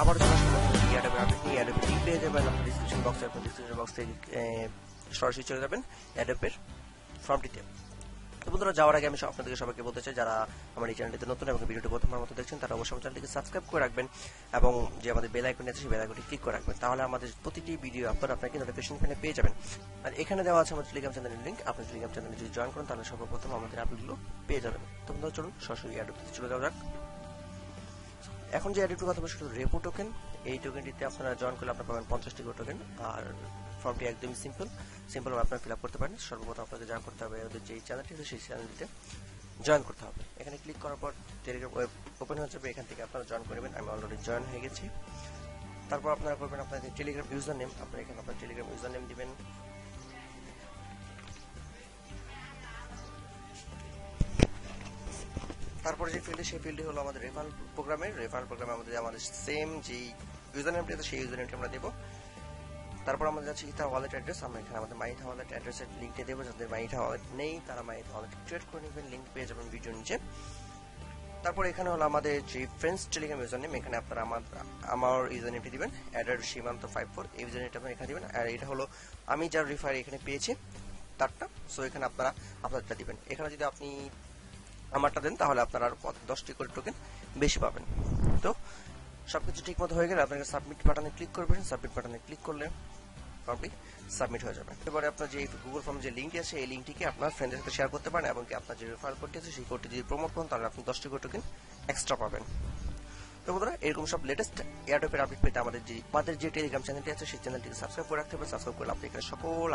আবারও চলে আসলাম Adobe update নিয়ে। অ্যাডোবে লিঙ্ক পেয়ে যাবেন আপনার ডিসক্রিপশন বক্স থেকে সরাসরি চলে যাবেন অ্যাডোবের ফর্মটিতে। তো বন্ধুরা, যাওয়ার আগে আমি আপনাদেরকে সবাইকে বলতে চাই, যারা আমার এই চ্যানেলটিতে নতুন এবং ভিডিওটি প্রথমবার মতো দেখছেন, তারা অবশ্যই আমার চ্যানেলটিকে সাবস্ক্রাইব করে রাখবেন এবং যে আমাদের বেল আইকন আছে সেই বেল আইকনটি ক্লিক করে রাখবেন। তাহলে আমাদের প্রতিটি ভিডিও আপলোড আপনাকে নোটিফিকেশন পেনে পেয়ে যাবেন। আর এখানে দেওয়া আছে আমাদের টেলিগ্রাম চ্যানেলের লিঙ্ক। আপনি টেলিগ্রাম চ্যানেলে যদি জয়েন করেন তাহলে সর্বপ্রথম আমাদের আপডেটগুলো পেয়ে যাবেন। তো বন্ধুরা, চলুন সরাসরি অ্যাডোবেতে চলে যাওয়া যাক। এখন যে অ্যাডের কথা বলছি রেপু টোকেন, এই টোকেনটিতে আপনারা জয়েন করলে আপনারা পাবেন 50টি টোকেন। আর ফর্মটি একদমই সিম্পল আপনারা ফিল আপ করতে পারেন। সর্বপ্রথম আপনাদের যা করতে হবে, ওদের যে চ্যানেলটি আছে সেই চ্যানেলটিতে জয়েন করতে হবে। এখানে ক্লিক করার পর টেলিগ্রাম ওয়েব ওপেন হয়ে যাবে, এখান থেকে আপনারা জয়েন করবেন। আমি অলরেডি জয়েন হয়ে গেছি। তারপর আপনারা করবেন আপনাদের টেলিগ্রাম ইউজার নেম। আপনারা এখানে আপনার টেলিগ্রাম ইউজার নেম দিবেন। তারপরে যে ফিল্ডে, সেই ফিল্ডে হলো আমাদের রেফারেল প্রোগ্রামে আমাদের সেম যে ইউজার নেমটি আছে সেই ইউজার নেমটি আমরা দেবো। তারপর আমাদের যাচ্ছে ইথা ওয়ালেট অ্যাড্রেস। আমরা এখানে আমাদের মাইথা ওয়ালেট অ্যাড্রেসের লিঙ্কটা দেবো। যাদের মাইথা ওয়ালেট নেই তারা মাইথা ওয়ালেট ক্রিয়েট করে নেবেন, লিঙ্ক পেয়ে যাবেন ভিডিও নিচে। তারপর এখানে হলো আমাদের যে ফ্রেন্ডস টেলিগ্রাম ইউজার নেম, এখানে আপনারা আমার ইউজার নেমটি দিবেন, অ্যাডার সীমান্ত 54 এই ইউজার নেমটা আপনারা এখানে দিবেন। আর এটা হলো আমি যার রিফার এখানে পেয়েছি তারটা, সো এখানে আপনারা আপনারটা দিবেন। এখানে যদি আপনি আমারটা দেন তাহলে আপনারা আর 10টি করে টোকেন বেশি পাবেন। তো সবকিছু ঠিক মতো হয়ে গেলে আপনাকে সাবমিট বাটনে ক্লিক করবেন। সাবমিট বাটনে ক্লিক করলে ফর্মটি সাবমিট হয়ে যাবে। এবারে আপনার যে গুগল ফর্ম যে লিঙ্কটি আছে এই লিঙ্কটিকে আপনার ফ্রেন্ডের সাথে শেয়ার করতে পারেন এবং কি আপনার যে রেফারেল কোডটি আছে সেই কোডটি যদি প্রমোট করেন তাহলে আপনি 10টি করে টোকেন এক্সট্রা পাবেন। তো বন্ধুরা, এরকম সব লেটেস্ট এয়ারড্রপের আপডেট পেতে আমাদের যে টেলিগ্রাম চ্যানেলটি আছে সেই চ্যানেলটিকে সাবস্ক্রাইব করে রাখতে হবে। সাবস্ক্রাইব করলে আপনি এখানে সকল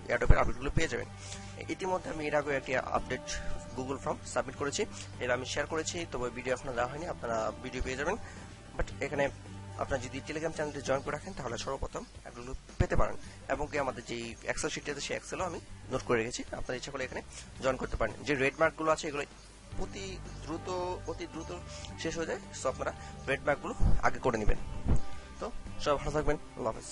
এয়ারড্রপের আপডেটগুলো পেয়ে যাবেন। ইতিমধ্যে আমি এর আগে একটি আপডেট গুগল ফর্ম সাবমিট করেছি, এটা আমি শেয়ার করেছি, তবে ভিডিও এখনো দেওয়া হয়নি, আপনারা ভিডিও পেয়ে যাবেন। বাট এখানে আপনারা যদি টেলিগ্রাম চ্যানেলটি জয়েন করে রাখেন তাহলে সর্বপ্রথম এগুলো পেতে পারেন। এবং কি আমাদের যে এক্সেল শিটটি আছে সেই এক্সেলও আমি নোট করে রেখেছি, আপনারা ইচ্ছা করলে এখানে জয়েন করতে পারেন। যে রেড মার্কগুলো আছে এগুলো অতি দ্রুত শেষ হয়ে যায়, সো আপনারা রেড মার্কগুলো আগে করে নেবেন। তো সব ভালো থাকবেন, আল্লাহ হাফেজ।